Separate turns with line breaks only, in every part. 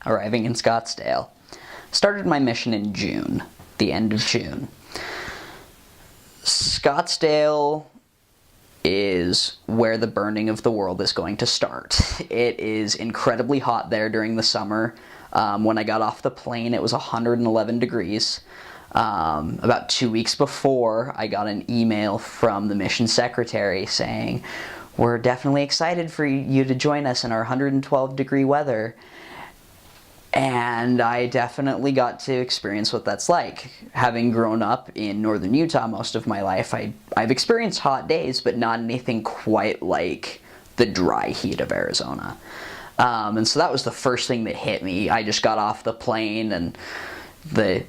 arriving in Scottsdale. Started my mission in June, the end of June. Scottsdale is where the burning of the world is going to start. It is incredibly hot there during the summer. When I got off the plane, it was 111 degrees. About 2 weeks before, I got an email from the mission secretary saying, "We're definitely excited for you to join us in our 112 degree weather." And I definitely got to experience what that's like. Having grown up in northern Utah most of my life, I've experienced hot days, but not anything quite like the dry heat of Arizona. And so that was the first thing that hit me. I just got off the plane, and the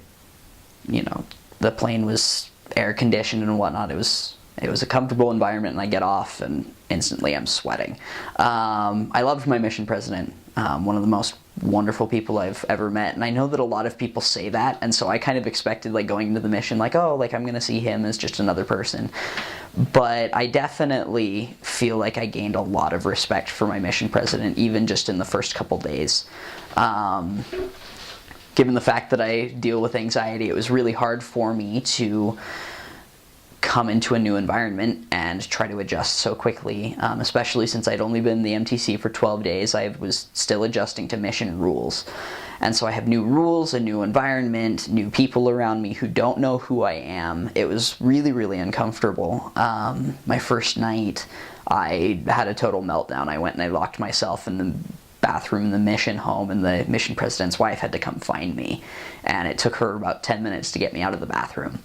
plane was air conditioned and whatnot. It was a comfortable environment, and I get off and instantly I'm sweating. I loved my mission president, one of the most wonderful people I've ever met, and I know that a lot of people say that, and so I kind of expected, like, going into the mission, like, oh, like, I'm gonna see him as just another person. But I definitely feel like I gained a lot of respect for my mission president, even just in the first couple days. Given the fact that I deal with anxiety, it was really hard for me to come into a new environment and try to adjust so quickly, especially since I'd only been in the MTC for 12 days. I was still adjusting to mission rules. And so I have new rules, a new environment, new people around me who don't know who I am. It was really, really uncomfortable. My first night, I had a total meltdown. I went and I locked myself in the bathroom in the mission home, and the mission president's wife had to come find me. And it took her about 10 minutes to get me out of the bathroom.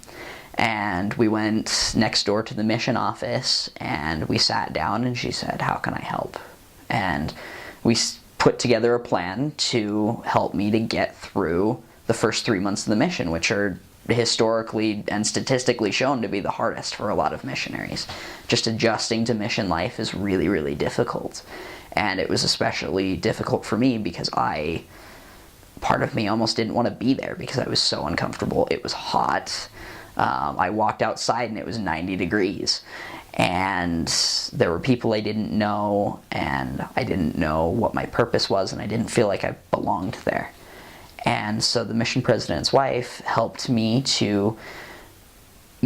And we went next door to the mission office, and we sat down, and she said, "How can I help?" And we put together a plan to help me to get through the first 3 months of the mission, which are historically and statistically shown to be the hardest for a lot of missionaries. Just adjusting to mission life is really, really difficult. And it was especially difficult for me because part of me almost didn't want to be there because I was so uncomfortable. It was hot. I walked outside and it was 90 degrees. And there were people I didn't know, and I didn't know what my purpose was, and I didn't feel like I belonged there. And so the mission president's wife helped me to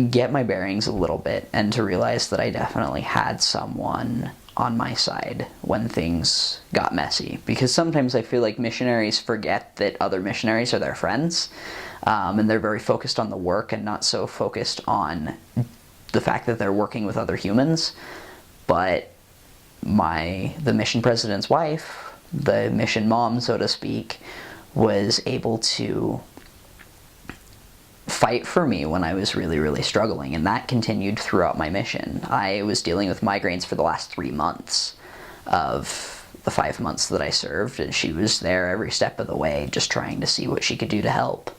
get my bearings a little bit and to realize that I definitely had someone on my side when things got messy. Because sometimes I feel like missionaries forget that other missionaries are their friends, and they're very focused on the work and not so focused on the fact that they're working with other humans. But the mission president's wife, the mission mom, so to speak, was able to fight for me when I was really, really struggling, and that continued throughout my mission. I was dealing with migraines for the last 3 months of the 5 months that I served, and she was there every step of the way just trying to see what she could do to help.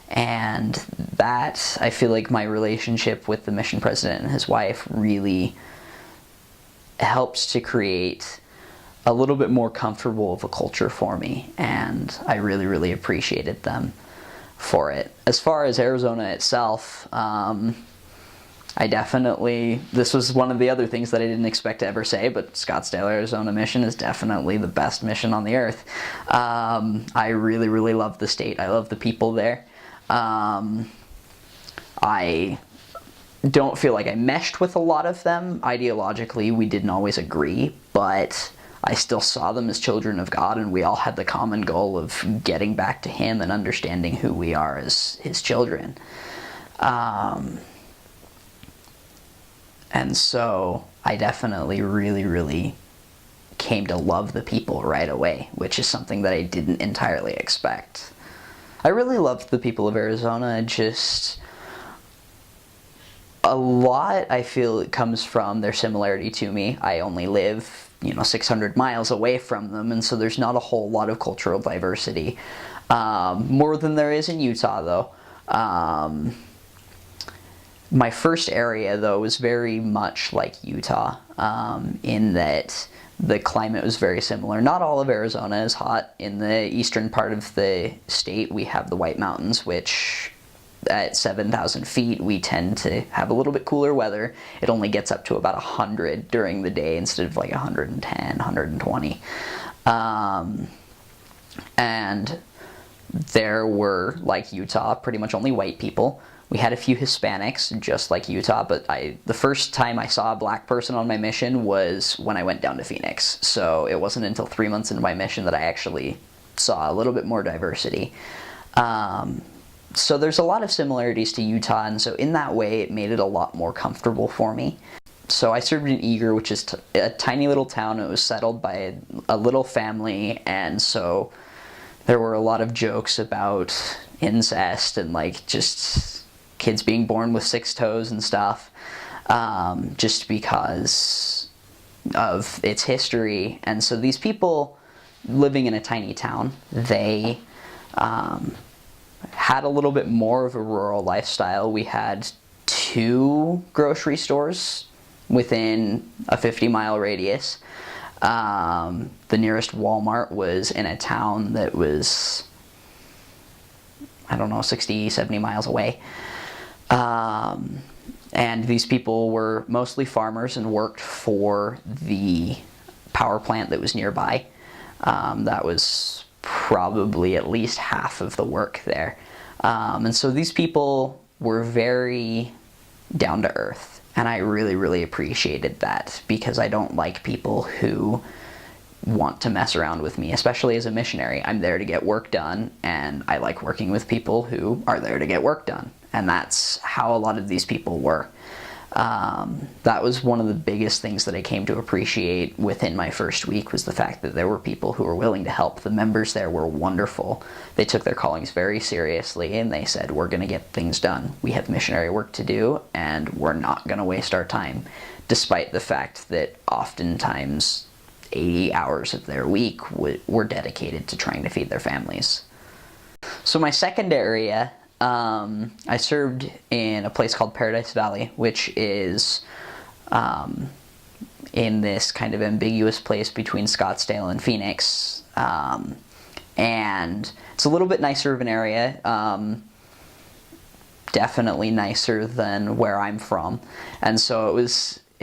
And that, I feel like my relationship with the mission president and his wife really helped to create a little bit more comfortable of a culture for me, and I really, really appreciated them for it. As far as Arizona itself, this was one of the other things that I didn't expect to ever say, but Scottsdale, Arizona Mission is definitely the best mission on the earth. I really, really love the state. I love the people there. I don't feel like I meshed with a lot of them. Ideologically, we didn't always agree, but I still saw them as children of God, and we all had the common goal of getting back to Him and understanding who we are as His children. And so I definitely really, really came to love the people right away, which is something that I didn't entirely expect. I really loved the people of Arizona. Just a lot, I feel, it comes from their similarity to me. I only live 600 miles away from them, and so there's not a whole lot of cultural diversity. More than there is in Utah, though. My first area, though, was very much like Utah, in that the climate was very similar. Not all of Arizona is hot. In the eastern part of the state, we have the White Mountains, which at 7,000 feet, we tend to have a little bit cooler weather. It only gets up to about 100 during the day instead of like 110, 120. And there were, like Utah, pretty much only white people. We had a few Hispanics, just like Utah, but the first time I saw a black person on my mission was when I went down to Phoenix. So it wasn't until 3 months into my mission that I actually saw a little bit more diversity. So there's a lot of similarities to Utah, and so in that way it made it a lot more comfortable for me. So I served in Eager, which is a tiny little town. It was settled by a little family, and so there were a lot of jokes about incest and like just kids being born with 6 toes and stuff, just because of its history. And so these people living in a tiny town, they had a little bit more of a rural lifestyle. We had 2 grocery stores within a 50-mile radius. The nearest Walmart was in a town that was, I don't know, 60, 70 miles away. And these people were mostly farmers and worked for the power plant that was nearby. That was probably at least half of the work there. And so these people were very down to earth. And I really, really appreciated that, because I don't like people who want to mess around with me, especially as a missionary. I'm there to get work done, and I like working with people who are there to get work done. And that's how a lot of these people were. That was one of the biggest things that I came to appreciate within my first week, was the fact that there were people who were willing to help. The members there were wonderful. They took their callings very seriously, and they said, we're going to get things done. We have missionary work to do, and we're not going to waste our time, despite the fact that oftentimes 80 hours of their week were dedicated to trying to feed their families. So my second area, I served in a place called Paradise Valley, which is in this kind of ambiguous place between Scottsdale and Phoenix. And it's a little bit nicer of an area, definitely nicer than where I'm from. And so it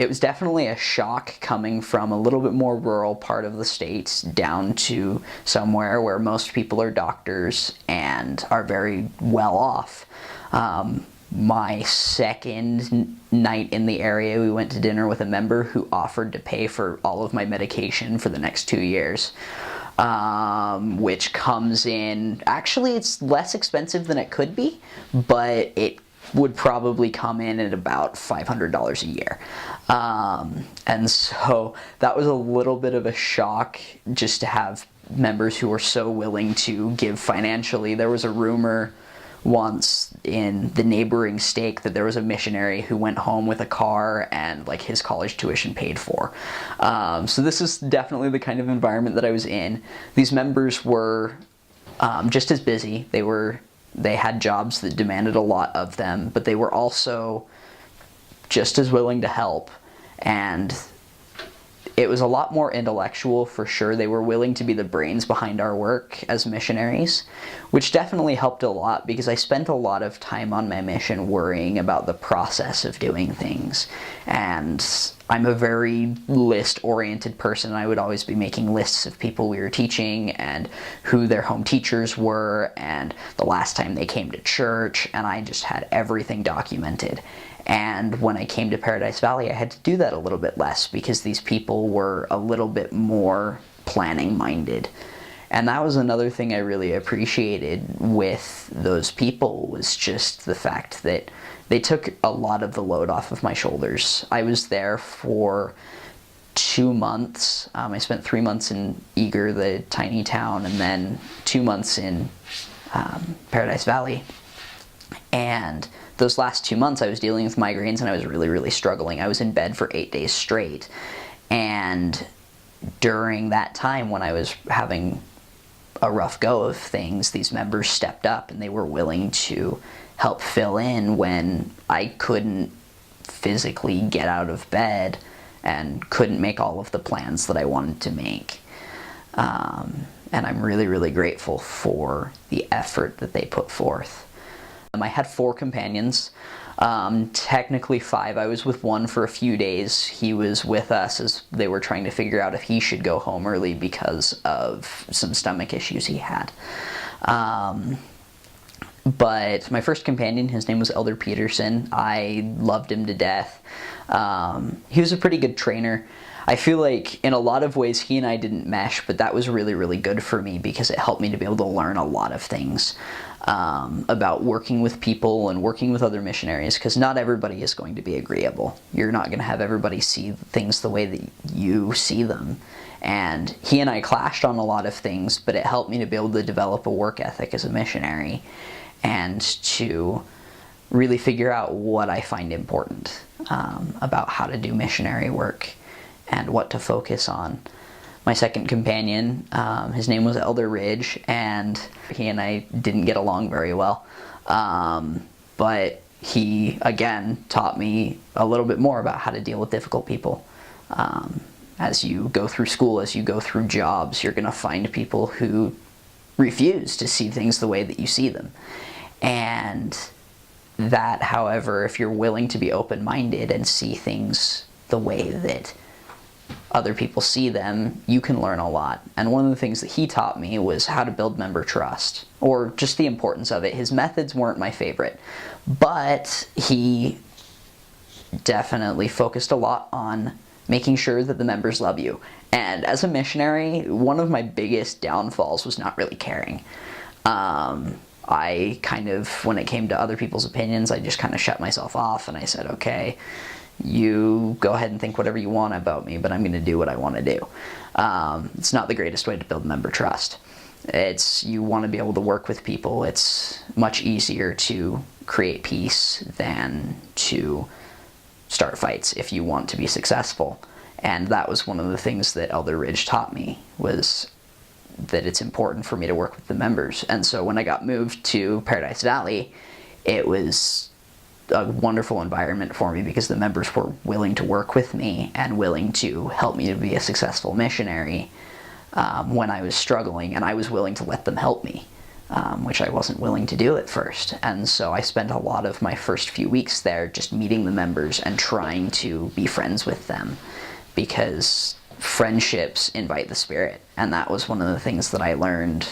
was definitely a shock coming from a little bit more rural part of the state down to somewhere where most people are doctors and are very well off. My second night in the area, we went to dinner with a member who offered to pay for all of my medication for the next 2 years, which comes in, actually it's less expensive than it could be, but it would probably come in at about $500 a year. And so that was a little bit of a shock, just to have members who were so willing to give financially. There was a rumor once in the neighboring stake that there was a missionary who went home with a car and like his college tuition paid for. So this is definitely the kind of environment that I was in. These members were just as busy. They had jobs that demanded a lot of them, but they were also just as willing to help. And it was a lot more intellectual, for sure. They were willing to be the brains behind our work as missionaries, which definitely helped a lot, because I spent a lot of time on my mission worrying about the process of doing things. And I'm a very list-oriented person. I would always be making lists of people we were teaching and who their home teachers were and the last time they came to church, and I just had everything documented. And when I came to Paradise Valley, I had to do that a little bit less, because these people were a little bit more planning-minded. And that was another thing I really appreciated with those people, was just the fact that they took a lot of the load off of my shoulders. I was there for 2 months. I spent 3 months in Eager, the tiny town, and then 2 months in Paradise Valley. And those last 2 months I was dealing with migraines, and I was really, really struggling. I was in bed for 8 days straight. And during that time, when I was having a rough go of things, these members stepped up and they were willing to help fill in when I couldn't physically get out of bed and couldn't make all of the plans that I wanted to make. And I'm really, really grateful for the effort that they put forth. I had 4 companions, technically 5. I was with one for a few days. He was with us as they were trying to figure out if he should go home early because of some stomach issues he had. But my first companion, his name was Elder Peterson. I loved him to death. He was a pretty good trainer. I feel like in a lot of ways he and I didn't mesh, but that was really, really good for me because it helped me to be able to learn a lot of things about working with people and working with other missionaries, because not everybody is going to be agreeable. You're not going to have everybody see things the way that you see them. And he and I clashed on a lot of things, but it helped me to be able to develop a work ethic as a missionary and to really figure out what I find important about how to do missionary work and what to focus on. My second companion, his name was Elder Ridge, and he and I didn't get along very well. But he, again, taught me a little bit more about how to deal with difficult people. As you go through school, as you go through jobs, you're going to find people who refuse to see things the way that you see them. And that, however, if you're willing to be open-minded and see things the way that other people see them, you can learn a lot. And one of the things that he taught me was how to build member trust, or just the importance of it. His methods weren't my favorite, but he definitely focused a lot on making sure that the members love you. And as a missionary, one of my biggest downfalls was not really caring. I kind of, when it came to other people's opinions, I just kind of shut myself off and I said, okay, you go ahead and think whatever you want about me, but I'm going to do what I want to do. It's not the greatest way to build member trust. You want to be able to work with people. It's much easier to create peace than to start fights if you want to be successful. And that was one of the things that Elder Ridge taught me, was that it's important for me to work with the members. And so when I got moved to Paradise Valley, it was a wonderful environment for me because the members were willing to work with me and willing to help me to be a successful missionary when I was struggling, and I was willing to let them help me, which I wasn't willing to do at first. And so I spent a lot of my first few weeks there just meeting the members and trying to be friends with them, because friendships invite the Spirit, and that was one of the things that I learned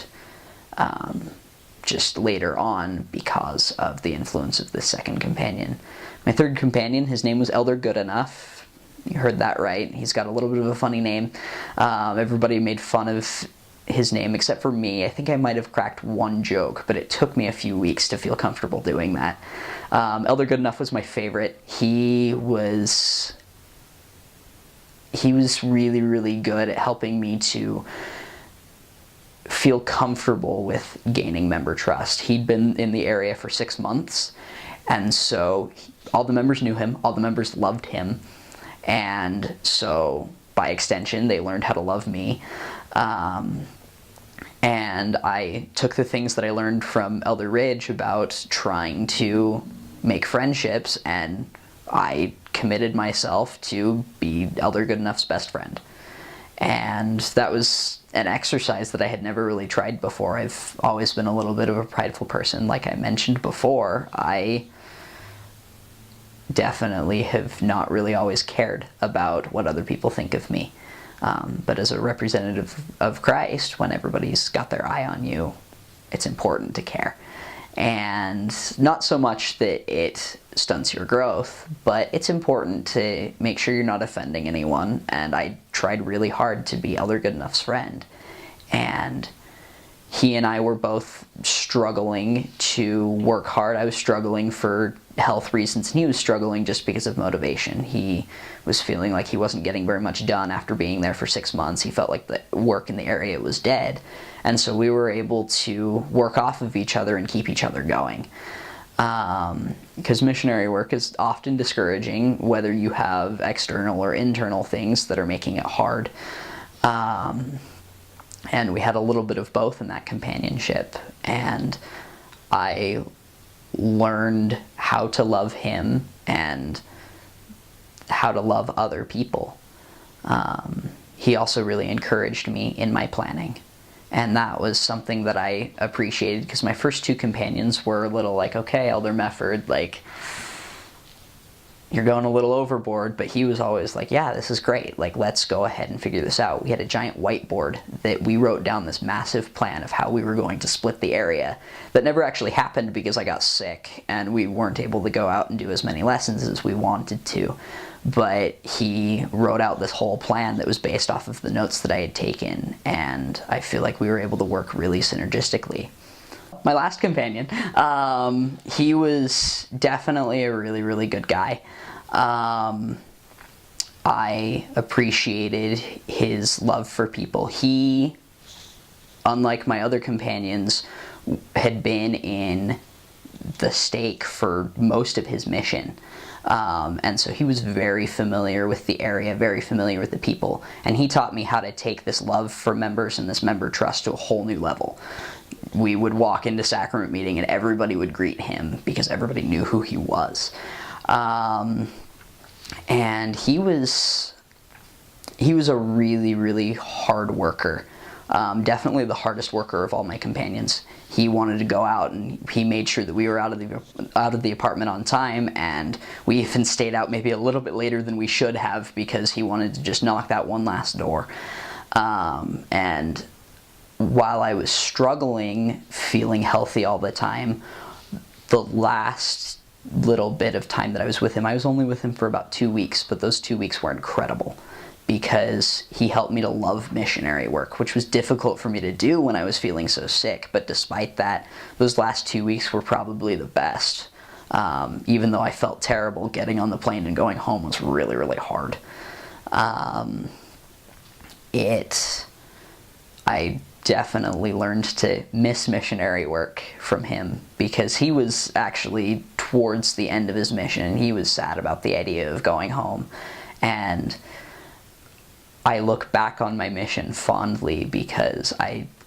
just later on because of the influence of the second companion. My third companion, his name was Elder Goodenough. You heard that right. He's got a little bit of a funny name. Everybody made fun of his name except for me. I think I might have cracked one joke, but it took me a few weeks to feel comfortable doing that. Elder Goodenough was my favorite. He was really, really good at helping me to feel comfortable with gaining member trust. He'd been in the area for 6 months, and so all the members knew him, all the members loved him, and so by extension they learned how to love me. And I took the things that I learned from Elder Ridge about trying to make friendships, and I committed myself to be Elder Goodenough's best friend. And that was an exercise that I had never really tried before. I've always been a little bit of a prideful person. Like I mentioned before, I definitely have not really always cared about what other people think of me. But as a representative of Christ, when everybody's got their eye on you, it's important to care. And not so much that it stunts your growth, but it's important to make sure you're not offending anyone. And I tried really hard to be Elder Goodenough's friend. And he and I were both struggling to work hard. I was struggling for health reasons, and he was struggling just because of motivation. He was feeling like he wasn't getting very much done after being there for 6 months. He felt like the work in the area was dead. And so we were able to work off of each other and keep each other going. Because missionary work is often discouraging, whether you have external or internal things that are making it hard. And we had a little bit of both in that companionship. And I learned how to love him and how to love other people. He also really encouraged me in my planning. And that was something that I appreciated, because my first two companions were a little like, okay, Elder Mefford, like, you're going a little overboard, but he was always like, yeah, this is great, like, let's go ahead and figure this out. We had a giant whiteboard that we wrote down this massive plan of how we were going to split the area that never actually happened because I got sick and we weren't able to go out and do as many lessons as we wanted to. But he wrote out this whole plan that was based off of the notes that I had taken, and I feel like we were able to work really synergistically. My last companion, he was definitely a really, really good guy. I appreciated his love for people. He, unlike my other companions, had been in the stake for most of his mission. And so he was very familiar with the area, very familiar with the people, and he taught me how to take this love for members and this member trust to a whole new level. We would walk into sacrament meeting and everybody would greet him because everybody knew who he was. And he was a really, really hard worker. Definitely the hardest worker of all my companions. He wanted to go out, and he made sure that we were out of the apartment on time, and we even stayed out maybe a little bit later than we should have because he wanted to just knock that one last door. And while I was struggling feeling healthy all the time, the last little bit of time that I was with him, I was only with him for about 2 weeks, but those 2 weeks were incredible because he helped me to love missionary work, which was difficult for me to do when I was feeling so sick. But despite that, those last 2 weeks were probably the best. Even though I felt terrible, getting on the plane and going home was really, really hard. I definitely learned to miss missionary work from him because he was actually towards the end of his mission and he was sad about the idea of going home. And I look back on my mission fondly because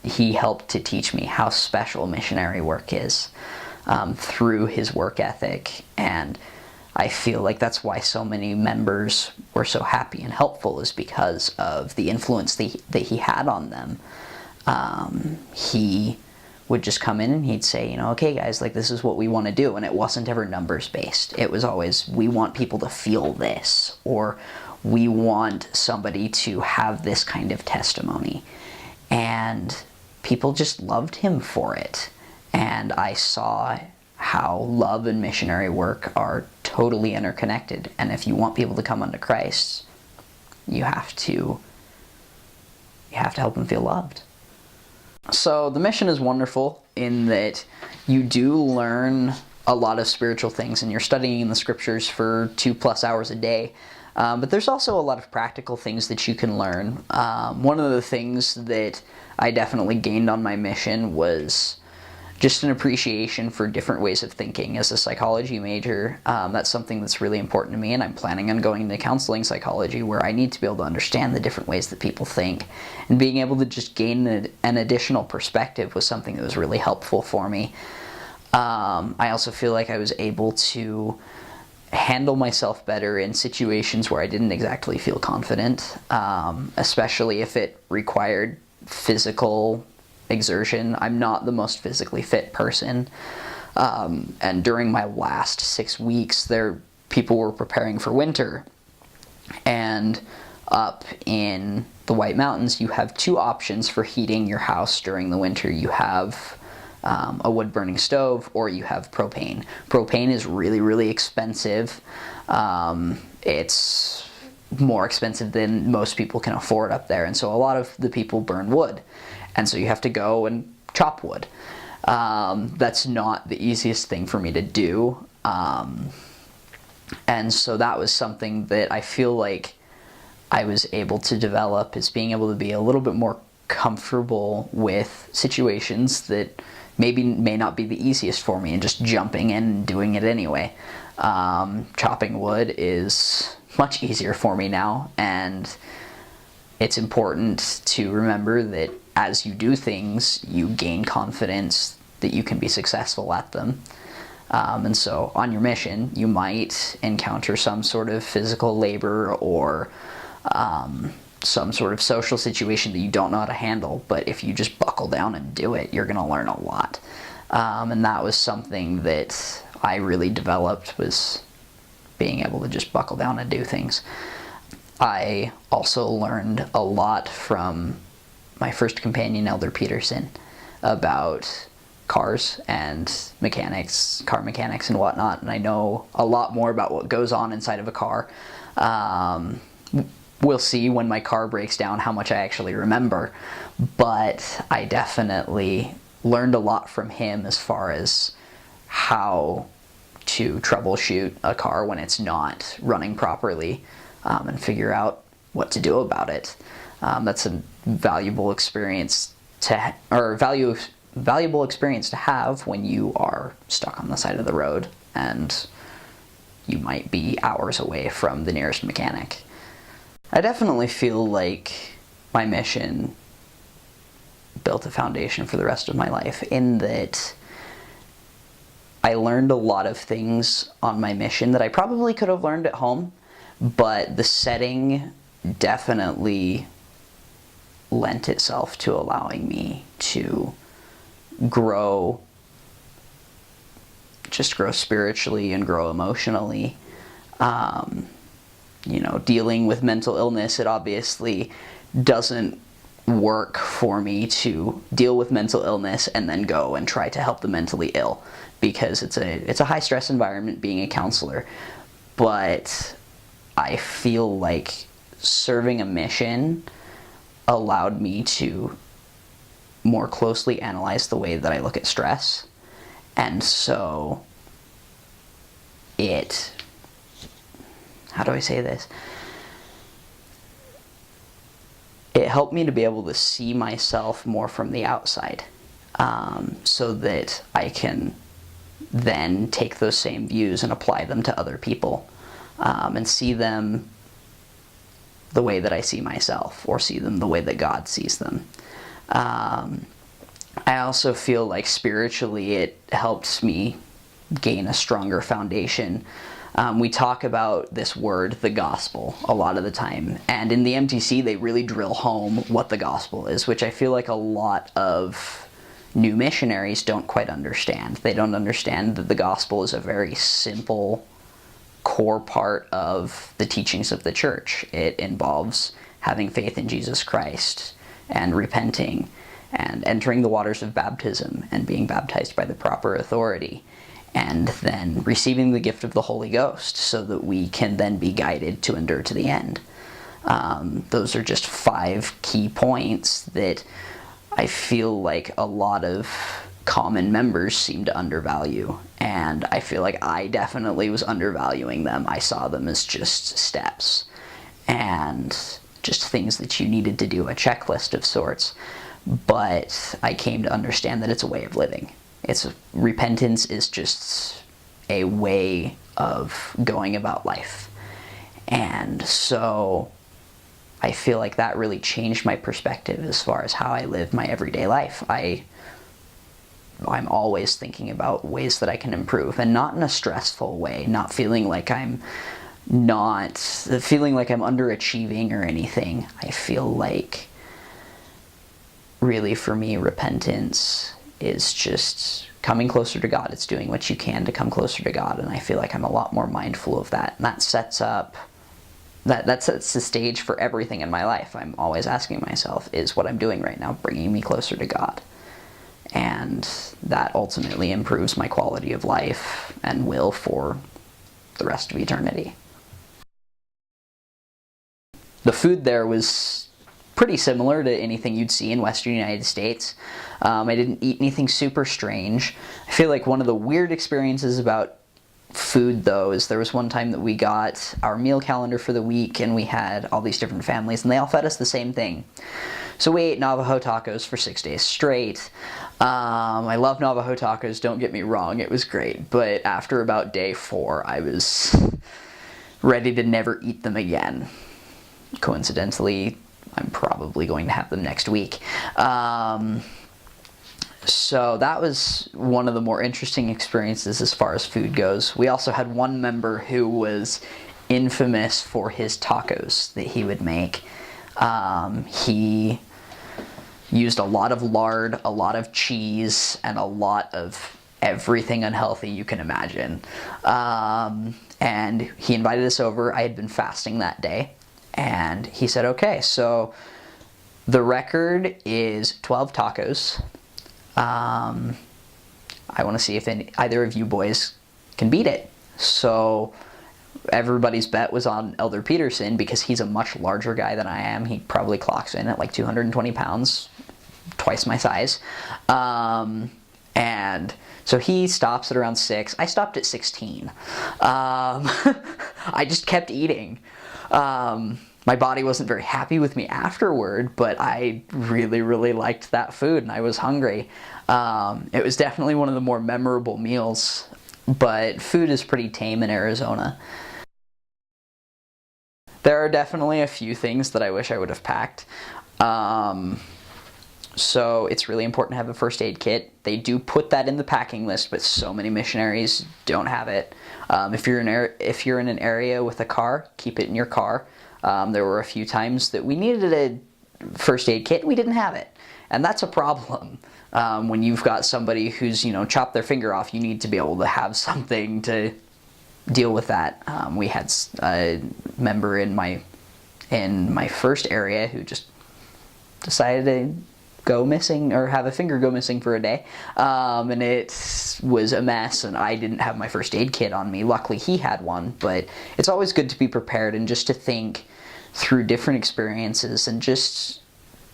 he helped to teach me how special missionary work is through his work ethic, and I feel like that's why so many members were so happy and helpful, is because of the influence that he had on them. He would just come in and he'd say, you know, okay guys, like, this is what we want to do, and it wasn't ever numbers based. It was always, we want people to feel this, or we want somebody to have this kind of testimony. And people just loved him for it. And I saw how love and missionary work are totally interconnected. And if you want people to come unto Christ, you have to help them feel loved. So the mission is wonderful in that you do learn a lot of spiritual things, and you're studying the scriptures for 2+ hours a day. But there's also a lot of practical things that you can learn. One of the things that I definitely gained on my mission was just an appreciation for different ways of thinking. As a psychology major, that's something that's really important to me, and I'm planning on going into counseling psychology, where I need to be able to understand the different ways that people think. And being able to just gain an additional perspective was something that was really helpful for me. I also feel like I was able to handle myself better in situations where I didn't exactly feel confident, especially if it required physical exertion. I'm not the most physically fit person, and during my last 6 weeks, people were preparing for winter, and up in the White Mountains, you have 2 options for heating your house during the winter. You have a wood-burning stove, or you have propane. Propane is really, really expensive. It's more expensive than most people can afford up there, and so a lot of the people burn wood, and so you have to go and chop wood. That's not the easiest thing for me to do, and so that was something that I feel like I was able to develop, is being able to be a little bit more comfortable with situations that may not be the easiest for me, and just jumping in and doing it anyway. Chopping wood is much easier for me now, and it's important to remember that as you do things, you gain confidence that you can be successful at them. And so on your mission, you might encounter some sort of physical labor or some sort of social situation that you don't know how to handle, but if you just buckle down and do it, you're going to learn a lot. And that was something that I really developed, was being able to just buckle down and do things. I also learned a lot from my first companion, Elder Peterson, about cars and mechanics, car mechanics and whatnot, and I know a lot more about what goes on inside of a car. We'll see when my car breaks down how much I actually remember, but I definitely learned a lot from him as far as how to troubleshoot a car when it's not running properly, and figure out what to do about it. That's a valuable experience valuable experience to have when you are stuck on the side of the road and you might be hours away from the nearest mechanic. I definitely feel like my mission built a foundation for the rest of my life, in that I learned a lot of things on my mission that I probably could have learned at home, but the setting definitely lent itself to allowing me to grow spiritually and grow emotionally. Dealing with mental illness, it obviously doesn't work for me to deal with mental illness and then go and try to help the mentally ill, because it's a high stress environment being a counselor. But I feel like serving a mission allowed me to more closely analyze the way that I look at stress. And so how do I say this? It helped me to be able to see myself more from the outside, so that I can then take those same views and apply them to other people, and see them the way that I see myself, or see them the way that God sees them. I also feel like spiritually it helps me gain a stronger foundation. We talk about this word, the gospel, a lot of the time, and in the MTC they really drill home what the gospel is, which I feel like a lot of new missionaries don't quite understand. They don't understand that the gospel is a very simple core part of the teachings of the church. It involves having faith in Jesus Christ and repenting and entering the waters of baptism and being baptized by the proper authority, and then receiving the gift of the Holy Ghost so that we can then be guided to endure to the end. Those are just 5 key points that I feel like a lot of common members seem to undervalue, and I feel like I definitely was undervaluing them. I saw them as just steps and just things that you needed to do, a checklist of sorts. But I came to understand that it's a way of living. Repentance is just a way of going about life. And so I feel like that really changed my perspective as far as how I live my everyday life. I'm always thinking about ways that I can improve, and not in a stressful way, not feeling like I'm underachieving or anything. I feel like really for me, repentance is just coming closer to God. It's doing what you can to come closer to God, and I feel like I'm a lot more mindful of that, and that sets the stage for everything in my life. I'm always asking myself, is what I'm doing right now bringing me closer to God? And that ultimately improves my quality of life and will for the rest of eternity. The food there was pretty similar to anything you'd see in Western United States. I didn't eat anything super strange. I feel like one of the weird experiences about food, though, is there was one time that we got our meal calendar for the week, and we had all these different families, and they all fed us the same thing. So we ate Navajo tacos for 6 days straight. I love Navajo tacos, don't get me wrong, it was great, but after about day 4, I was ready to never eat them again. Coincidentally, I'm probably going to have them next week. So that was one of the more interesting experiences as far as food goes. We also had one member who was infamous for his tacos that he would make. He used a lot of lard, a lot of cheese, and a lot of everything unhealthy you can imagine. And he invited us over. I had been fasting that day, and he said, okay, so the record is 12 tacos. I want to see if either of you boys can beat it. So everybody's bet was on Elder Peterson because he's a much larger guy than I am. He probably clocks in at like 220 pounds, twice my size. And so he stops at around 6. I stopped at 16. I just kept eating. My body wasn't very happy with me afterward, but I really, really liked that food and I was hungry. It was definitely one of the more memorable meals, but food is pretty tame in Arizona. There are definitely a few things that I wish I would have packed. So it's really important to have a first aid kit. They do put that in the packing list, but so many missionaries don't have it. If you're in an area with a car, keep it in your car. There were a few times that we needed a first aid kit, we didn't have it. And that's a problem. When you've got somebody who's, chopped their finger off, you need to be able to have something to deal with that. We had a member in my first area who just decided to go missing or have a finger go missing for a day, and it was a mess, and I didn't have my first aid kit on me. Luckily he had one, but it's always good to be prepared and just to think through different experiences and just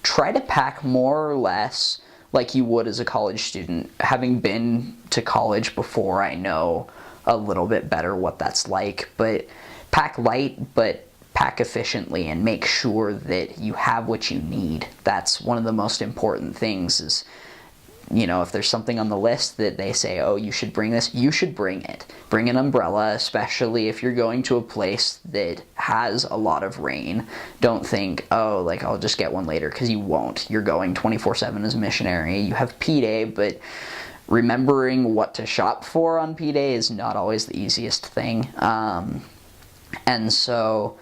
try to pack more or less like you would as a college student. Having been to college before, I know a little bit better what that's like, but pack light, but pack efficiently and make sure that you have what you need. That's one of the most important things is, if there's something on the list that they say, oh, you should bring this, you should bring it. Bring an umbrella, especially if you're going to a place that has a lot of rain. Don't think, oh, I'll just get one later, because you won't. You're going 24/7 as a missionary. You have P-Day, but remembering what to shop for on P-Day is not always the easiest thing. And so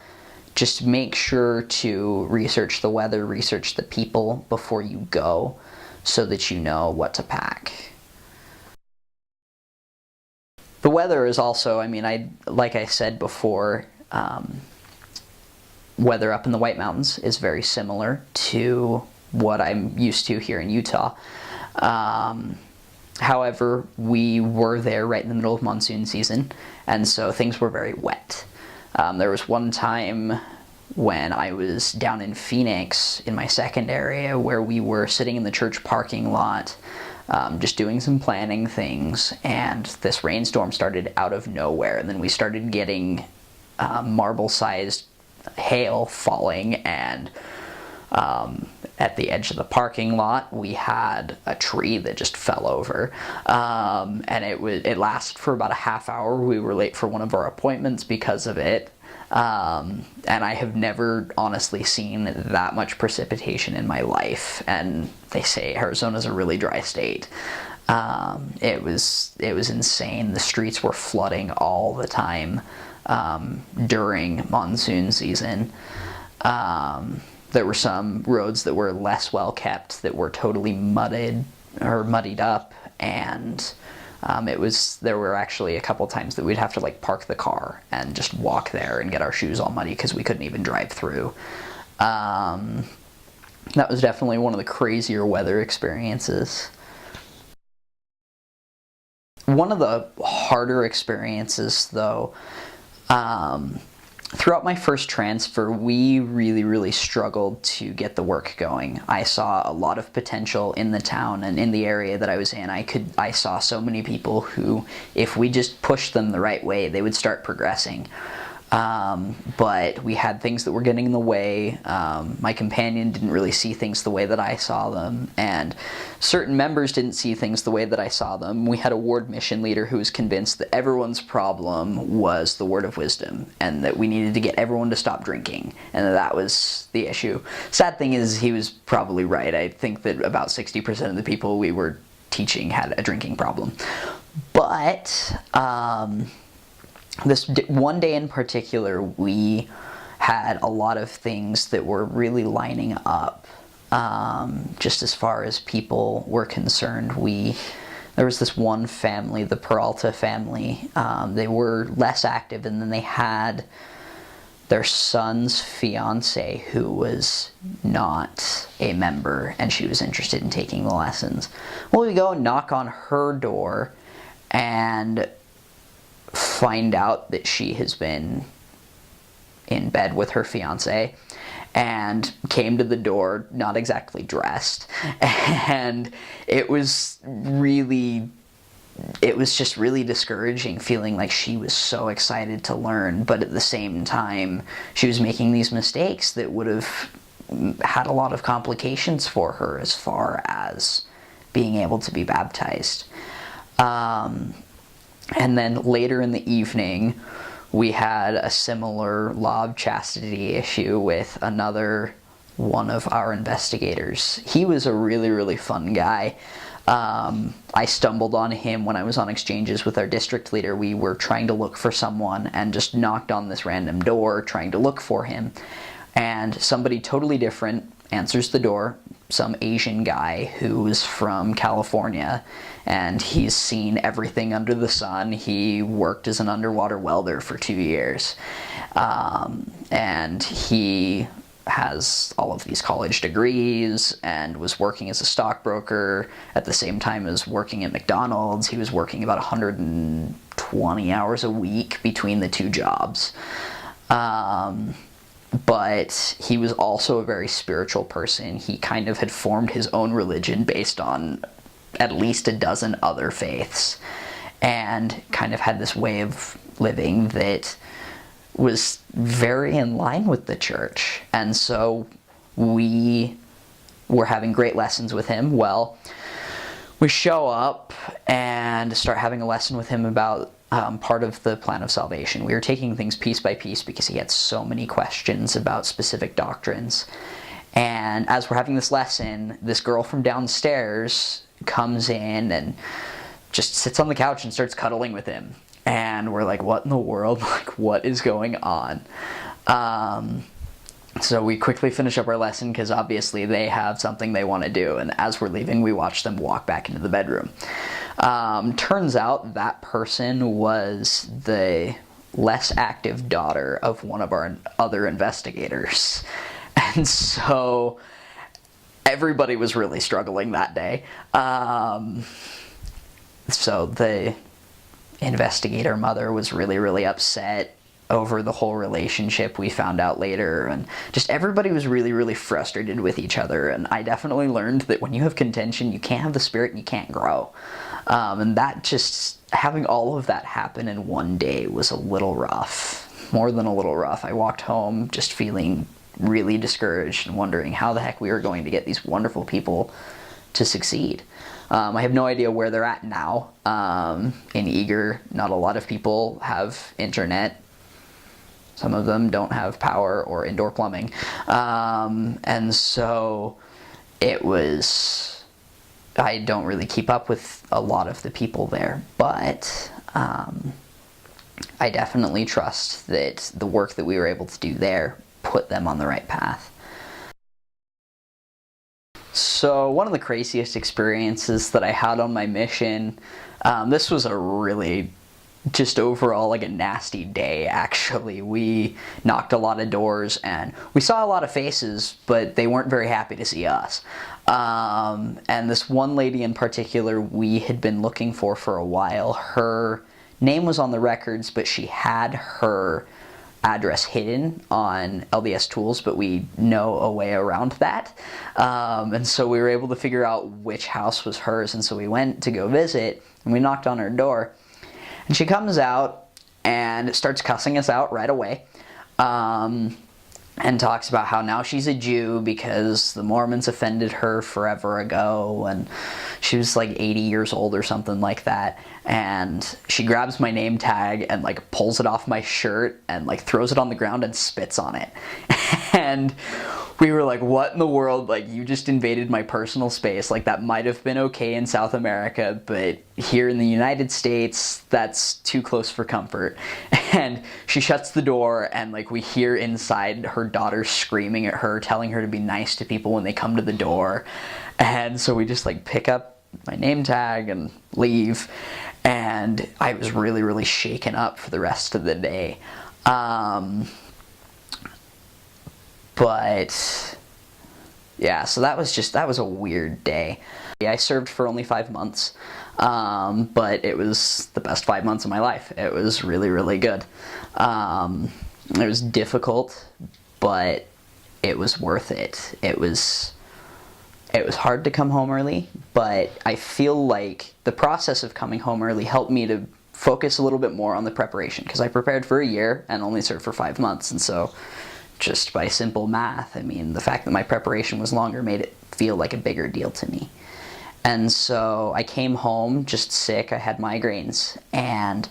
just make sure to research the weather, research the people before you go so that you know what to pack. The weather is also, like I said before, weather up in the White Mountains is very similar to what I'm used to here in Utah. However, we were there right in the middle of monsoon season, and so things were very wet. There was one time when I was down in Phoenix in my second area where we were sitting in the church parking lot just doing some planning things, and this rainstorm started out of nowhere, and then we started getting marble-sized hail falling, and at the edge of the parking lot we had a tree that just fell over, and it lasted for about a half hour. We were late for one of our appointments because of it, and I have never honestly seen that much precipitation in my life, and they say Arizona's a really dry state. It was insane. The streets were flooding all the time during monsoon season. There were some roads that were less well kept that were totally muddied up, and there were actually a couple times that we'd have to park the car and just walk there and get our shoes all muddy because we couldn't even drive through. That was definitely one of the crazier weather experiences. One of the harder experiences, though, throughout my first transfer, we really, really struggled to get the work going. I saw a lot of potential in the town and in the area that I was in. I saw so many people who, if we just pushed them the right way, they would start progressing. But we had things that were getting in the way. My companion didn't really see things the way that I saw them, and certain members didn't see things the way that I saw them. We had a ward mission leader who was convinced that everyone's problem was the word of wisdom, and that we needed to get everyone to stop drinking, and that was the issue. Sad thing is, he was probably right. I think that about 60% of the people we were teaching had a drinking problem. But this one day in particular, we had a lot of things that were really lining up. Just as far as people were concerned, there was this one family, the Peralta family. They were less active, and then they had their son's fiance who was not a member, and she was interested in taking the lessons. Well, we go and knock on her door and find out that she has been in bed with her fiance, and came to the door not exactly dressed, and it was just really discouraging, feeling like she was so excited to learn, but at the same time she was making these mistakes that would have had a lot of complications for her as far as being able to be baptized. And then later in the evening, we had a similar law of chastity issue with another one of our investigators. He was a really, really fun guy. I stumbled on him when I was on exchanges with our district leader. We were trying to look for someone and just knocked on this random door trying to look for him. And somebody totally different answers the door, some Asian guy who's from California, and he's seen everything under the sun. He worked as an underwater welder for 2 years, and he has all of these college degrees and was working as a stockbroker at the same time as working at McDonald's. He was working about 120 hours a week between the two jobs. But he was also a very spiritual person. He kind of had formed his own religion based on at least a dozen other faiths, and kind of had this way of living that was very in line with the church. And so we were having great lessons with him. Well, we show up and start having a lesson with him about part of the plan of salvation. We were taking things piece by piece because he had so many questions about specific doctrines. And as we're having this lesson, this girl from downstairs comes in and just sits on the couch and starts cuddling with him. And we're like, what in the world? Like, what is going on? So we quickly finish up our lesson because obviously they have something they want to do. And as we're leaving, we watch them walk back into the bedroom. Turns out that person was the less active daughter of one of our other investigators. And so everybody was really struggling that day. So the investigator mother was really, really upset over the whole relationship, we found out later, and just everybody was really, really frustrated with each other. And I definitely learned that when you have contention, you can't have the Spirit and you can't grow. And that just, having all of that happen in one day was a little rough, more than a little rough. I walked home just feeling really discouraged and wondering how the heck we were going to get these wonderful people to succeed. I have no idea where they're at now. In Eager, not a lot of people have internet. Some of them don't have power or indoor plumbing. And so it was, I don't really keep up with a lot of the people there, but I definitely trust that the work that we were able to do there put them on the right path. So one of the craziest experiences that I had on my mission, this was a really just overall like a nasty day, actually. We knocked a lot of doors and we saw a lot of faces, but they weren't very happy to see us. And this one lady in particular we had been looking for a while. Her name was on the records, but she had her address hidden on LDS Tools, but we know a way around that. And so we were able to figure out which house was hers, and so we went to go visit, and we knocked on her door. And she comes out and starts cussing us out right away, and talks about how now she's a Jew because the Mormons offended her forever ago, and she was like 80 years old or something like that. And she grabs my name tag and like pulls it off my shirt and like throws it on the ground and spits on it. And we were like, what in the world? Like, you just invaded my personal space. Like, that might have been okay in South America, but here in the United States, that's too close for comfort. And she shuts the door, and like, we hear inside her daughter screaming at her, telling her to be nice to people when they come to the door. And so we just like pick up my name tag and leave. And I was really, really shaken up for the rest of the day. But yeah, so that was a weird day. Yeah, I served for only 5 months, but it was the best 5 months of my life. It was really, really good. It was difficult, but it was worth it. It was hard to come home early, but I feel like the process of coming home early helped me to focus a little bit more on the preparation, because I prepared for a year and only served for 5 months, and so just by simple math, I mean, the fact that my preparation was longer made it feel like a bigger deal to me. And so I came home just sick. I had migraines, and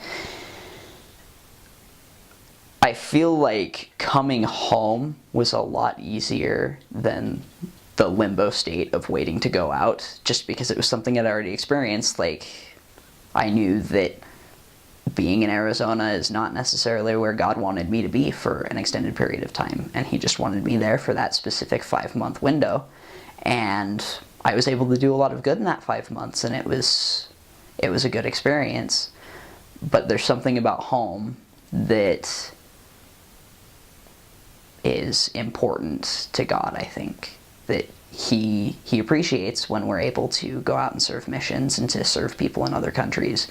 I feel like coming home was a lot easier than the limbo state of waiting to go out, just because it was something I'd already experienced. Like, I knew that being in Arizona is not necessarily where God wanted me to be for an extended period of time, and he just wanted me there for that specific 5-month window. And I was able to do a lot of good in that 5 months, and it was a good experience. But there's something about home that is important to God, I think, that he appreciates when we're able to go out and serve missions and to serve people in other countries.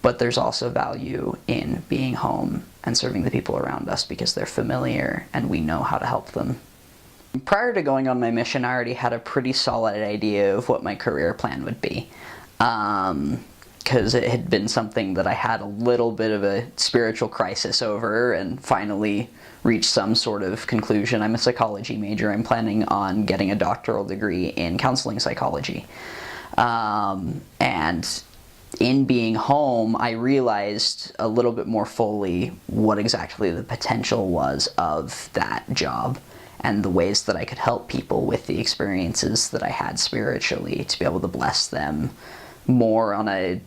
But there's also value in being home and serving the people around us because they're familiar and we know how to help them. Prior to going on my mission, I already had a pretty solid idea of what my career plan would be. Because it had been something that I had a little bit of a spiritual crisis over and finally reached some sort of conclusion. I'm a psychology major. I'm planning on getting a doctoral degree in counseling psychology. And in being home, I realized a little bit more fully what exactly the potential was of that job and the ways that I could help people with the experiences that I had spiritually to be able to bless them more on a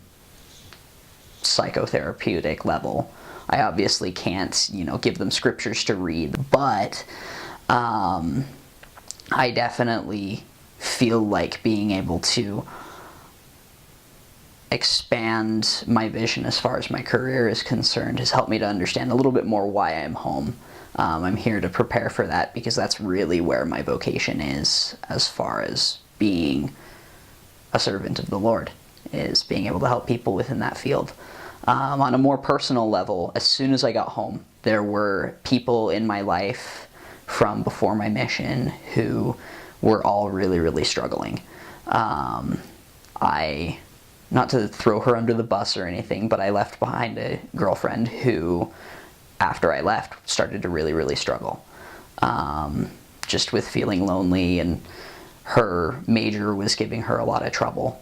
psychotherapeutic level. I obviously can't, give them scriptures to read, but I definitely feel like being able to expand my vision as far as my career is concerned has helped me to understand a little bit more why I'm home. I'm here to prepare for that because that's really where my vocation is as far as being a servant of the Lord, is being able to help people within that field. On a more personal level, as soon as I got home, there were people in my life from before my mission who were all really, really struggling. Not to throw her under the bus or anything, but I left behind a girlfriend who, after I left, started to really, really struggle. Just with feeling lonely, and her major was giving her a lot of trouble.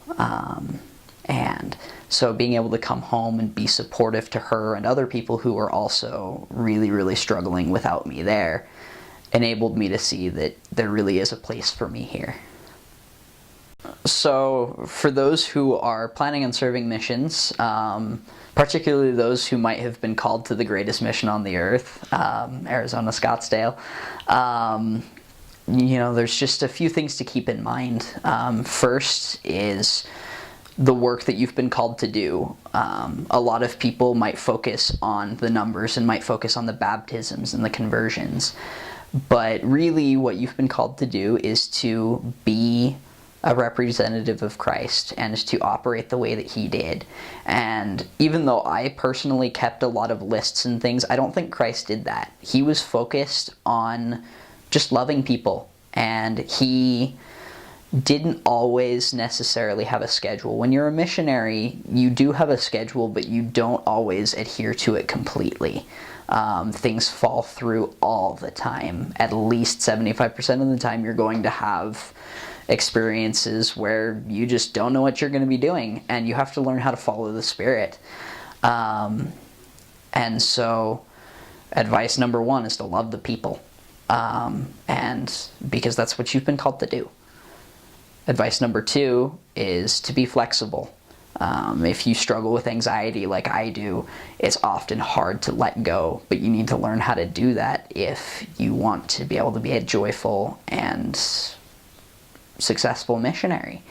And so being able to come home and be supportive to her and other people who were also really, really struggling without me there enabled me to see that there really is a place for me here. So for those who are planning on serving missions, particularly those who might have been called to the greatest mission on the earth, Arizona Scottsdale, there's just a few things to keep in mind. First is the work that you've been called to do. A lot of people might focus on the numbers and might focus on the baptisms and the conversions, but really what you've been called to do is to be a representative of Christ and to operate the way that he did. And even though I personally kept a lot of lists and things, I don't think Christ did that. He was focused on just loving people, and he didn't always necessarily have a schedule. When you're a missionary, you do have a schedule, but you don't always adhere to it completely. Things fall through all the time. At least 75% of the time you're going to have experiences where you just don't know what you're going to be doing, and you have to learn how to follow the Spirit. And so advice number one is to love the people. and because that's what you've been called to do. Advice number 2 is to be flexible. If you struggle with anxiety like I do, it's often hard to let go, but you need to learn how to do that if you want to be able to be a joyful and successful missionary.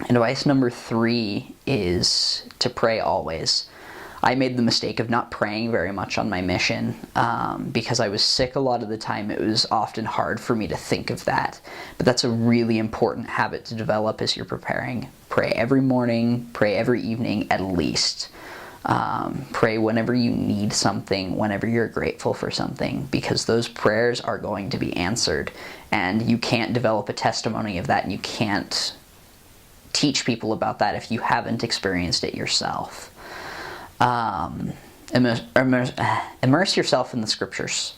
Advice number 3 is to pray always. I made the mistake of not praying very much on my mission because I was sick a lot of the time. It was often hard for me to think of that. But that's a really important habit to develop as you're preparing. Pray every morning, pray every evening at least. Pray whenever you need something, whenever you're grateful for something, because those prayers are going to be answered. And you can't develop a testimony of that, and you can't teach people about that if you haven't experienced it yourself. Immerse yourself in the scriptures.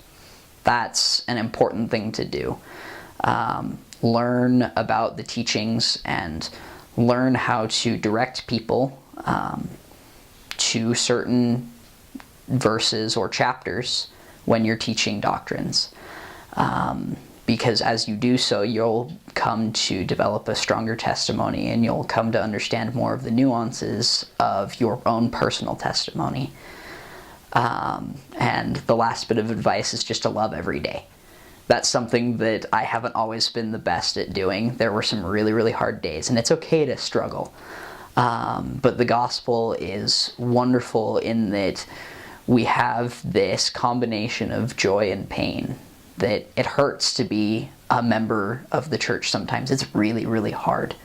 That's an important thing to do. Learn about the teachings and learn how to direct people to certain verses or chapters when you're teaching doctrines. Because as you do so, you'll come to develop a stronger testimony, and you'll come to understand more of the nuances of your own personal testimony. And the last bit of advice is just to love every day. That's something that I haven't always been the best at doing. There were some really, really hard days, and it's okay to struggle. But the gospel is wonderful in that we have this combination of joy and pain. That it hurts to be a member of the church sometimes. It's really, really hard.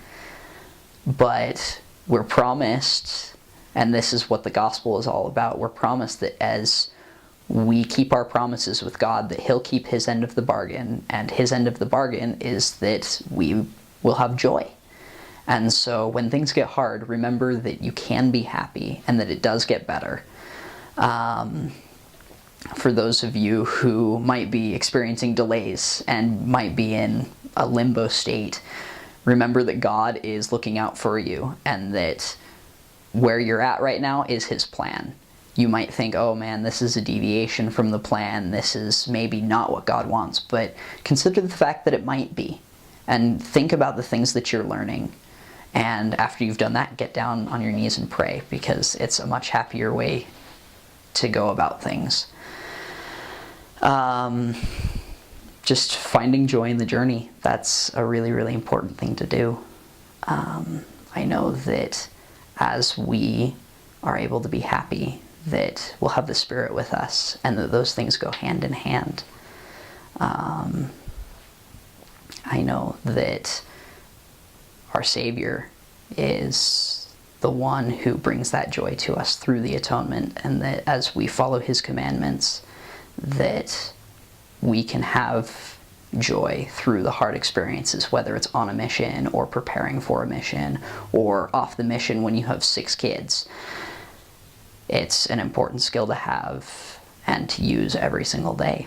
But we're promised, and this is what the gospel is all about, we're promised that as we keep our promises with God, that He'll keep His end of the bargain, and His end of the bargain is that we will have joy. And so when things get hard, remember that you can be happy and that it does get better. For those of you who might be experiencing delays and might be in a limbo state, remember that God is looking out for you, and that where you're at right now is His plan. You might think, oh man, this is a deviation from the plan, this is maybe not what God wants, but consider the fact that it might be, and think about the things that you're learning. And after you've done that, get down on your knees and pray, because it's a much happier way to go about things. Just finding joy in the journey. That's a really, really important thing to do. I know that as we are able to be happy, that we'll have the Spirit with us, and that those things go hand in hand. I know that our Savior is the one who brings that joy to us through the atonement, and that as we follow His commandments, that we can have joy through the hard experiences, whether it's on a mission or preparing for a mission or off the mission when you have 6 kids. It's an important skill to have and to use every single day.